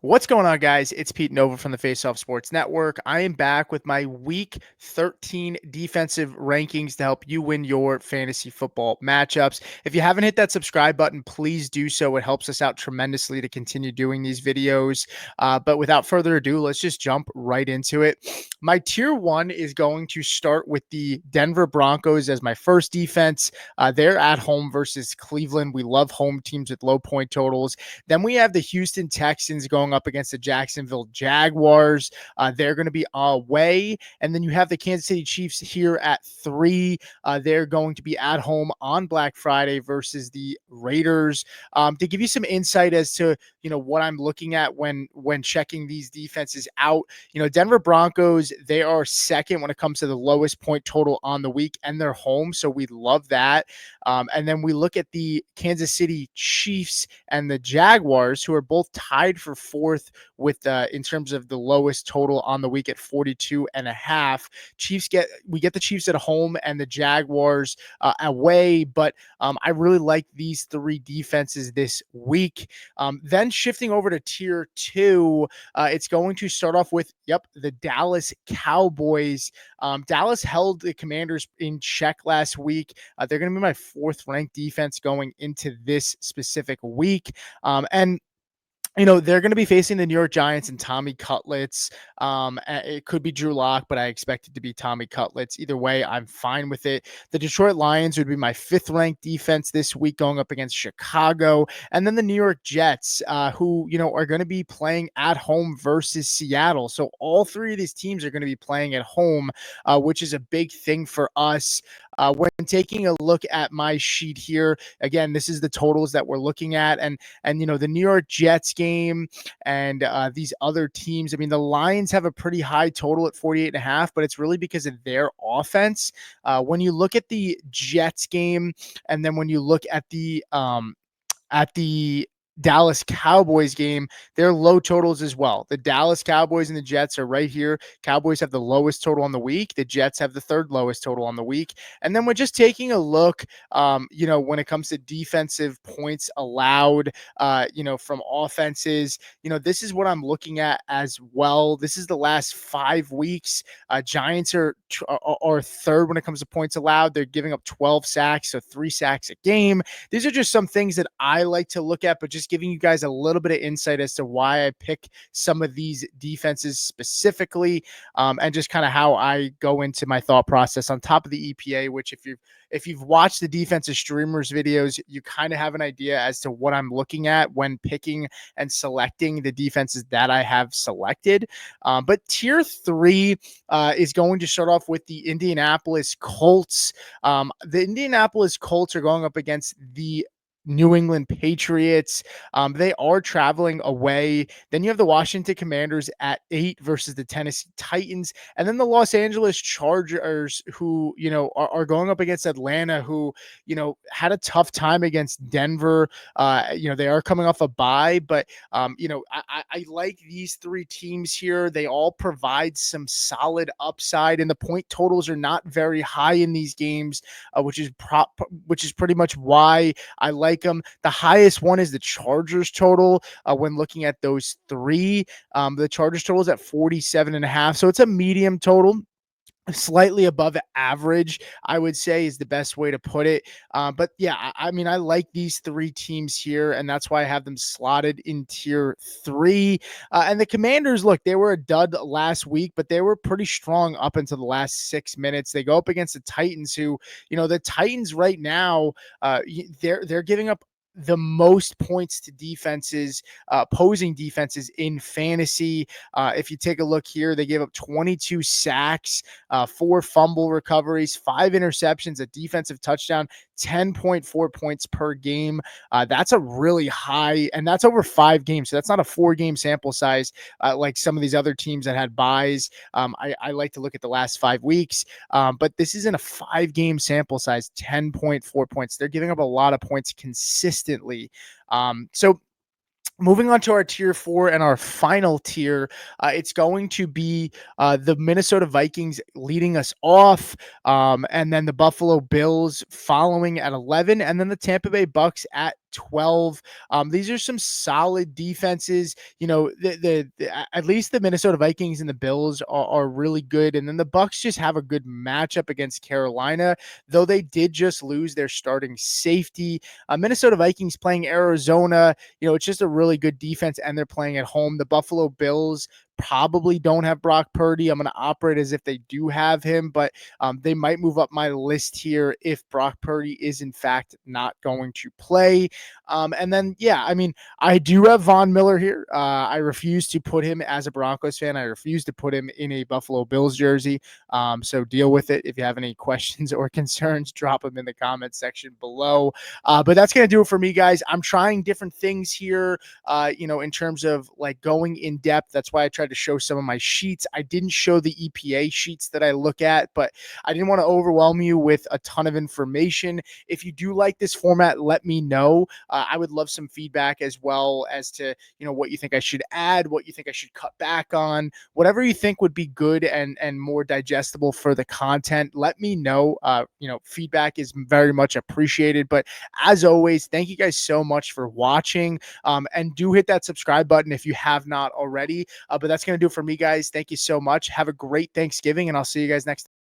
What's going on, guys? It's Pete Nova from the Face Off Sports Network. I am back with my Week 13 defensive rankings to help you win your fantasy football matchups. If you haven't hit that subscribe button, please do so. It helps us out tremendously to continue doing these videos. But without further ado, let's just jump right into it. My tier one is going to start with the Denver Broncos as my first defense. They're at home versus Cleveland. We love home teams with low point totals. Then we have the Houston Texans going up against the Jacksonville Jaguars. They're going to be away. And then you have the Kansas City Chiefs here at 3. They're going to be at home on Black Friday versus the Raiders. To give you some insight as to what I'm looking at when checking these defenses out, Denver Broncos, they are second when it comes to the lowest point total on the week, and they're home, so we love that. And then we look at the Kansas City Chiefs and the Jaguars, who are both tied for fourth with in terms of the lowest total on the week at 42.5. We get the Chiefs at home and the Jaguars away, but I really like these three defenses this week. Then shifting over to tier 2, it's going to start off with the Dallas Cowboys. Dallas held the Commanders in check last week. They're going to be my fourth ranked defense going into this specific week. And they're going to be facing the New York Giants and Tommy Cutlets. It could be Drew Lock, but I expect it to be Tommy Cutlets. Either way, I'm fine with it. The Detroit Lions would be my fifth ranked defense this week going up against Chicago. And then the New York Jets, who, are going to be playing at home versus Seattle. So all three of these teams are going to be playing at home, which is a big thing for us. When taking a look at my sheet here, again, this is the totals that we're looking at. And the New York Jets game and these other teams. I mean, the Lions have a pretty high total at 48.5, but it's really because of their offense. When you look at the Jets game, and then when you look at the Dallas Cowboys game, they're low totals as well. The Dallas Cowboys and the Jets are right here. Cowboys have the lowest total on the week. The Jets have the third lowest total on the week. And then we're just taking a look, when it comes to defensive points allowed, from offenses, this is what I'm looking at as well. This is the last 5 weeks. Giants are third when it comes to points allowed. They're giving up 12 sacks, so 3 sacks a game. These are just some things that I like to look at, but just giving you guys a little bit of insight as to why I pick some of these defenses specifically, and just kind of how I go into my thought process on top of the EPA, which if you've watched the defensive streamers videos, you kind of have an idea as to what I'm looking at when picking and selecting the defenses that I have selected. But tier 3 is going to start off with the Indianapolis Colts. The Indianapolis Colts are going up against the New England Patriots. They are traveling away. Then you have the Washington Commanders at 8 versus the Tennessee Titans. And then the Los Angeles Chargers, who, are going up against Atlanta, who, had a tough time against Denver. They are coming off a bye, but, I like these three teams here. They all provide some solid upside, and the point totals are not very high in these games, which is pretty much why I like them. The highest one is the Chargers total. When looking at those three, the Chargers total is at 47.5. So it's a medium total. Slightly above average, I would say, is the best way to put it. But yeah, I mean, I like these three teams here, and that's why I have them slotted in tier 3. And the Commanders, look, they were a dud last week, but they were pretty strong up until the last 6 minutes. They go up against the Titans, who, the Titans right now, they're giving up the most points to defenses, opposing defenses in fantasy. If you take a look here, they gave up 22 sacks, 4 fumble recoveries, 5 interceptions, a defensive touchdown, 10.4 points per game. That's a really high, and that's over 5 games. So that's not a 4-game sample size like some of these other teams that had buys. I like to look at the last 5 weeks, but this isn't a 5-game sample size, 10.4 points. They're giving up a lot of points consistently. So moving on to our tier 4 and our final tier, it's going to be the Minnesota Vikings leading us off, and then the Buffalo Bills following at 11, and then the Tampa Bay Bucks at 12. These are some solid defenses. At least the Minnesota Vikings and the Bills are really good, and then the Bucks just have a good matchup against Carolina, though they did just lose their starting safety. Minnesota Vikings playing Arizona, it's just a really good defense, and they're playing at home. The Buffalo Bills probably don't have Brock Purdy. I'm going to operate as if they do have him, but they might move up my list here if Brock Purdy is in fact not going to play. And then, yeah, I mean, I do have Von Miller here. I refuse to put him as a Broncos fan. I refuse to put him in a Buffalo Bills jersey. So deal with it. If you have any questions or concerns, drop them in the comments section below. But that's going to do it for me, guys. I'm trying different things here, in terms of like going in depth. That's why I tried to show some of my sheets. I didn't show the EPA sheets that I look at, but I didn't want to overwhelm you with a ton of information. If you do like this format, let me know. I would love some feedback as well as to, what you think I should add, what you think I should cut back on, whatever you think would be good and more digestible for the content. Let me know. Feedback is very much appreciated. But as always, thank you guys so much for watching. And do hit that subscribe button if you have not already. But that's going to do it for me, guys. Thank you so much. Have a great Thanksgiving, and I'll see you guys next time.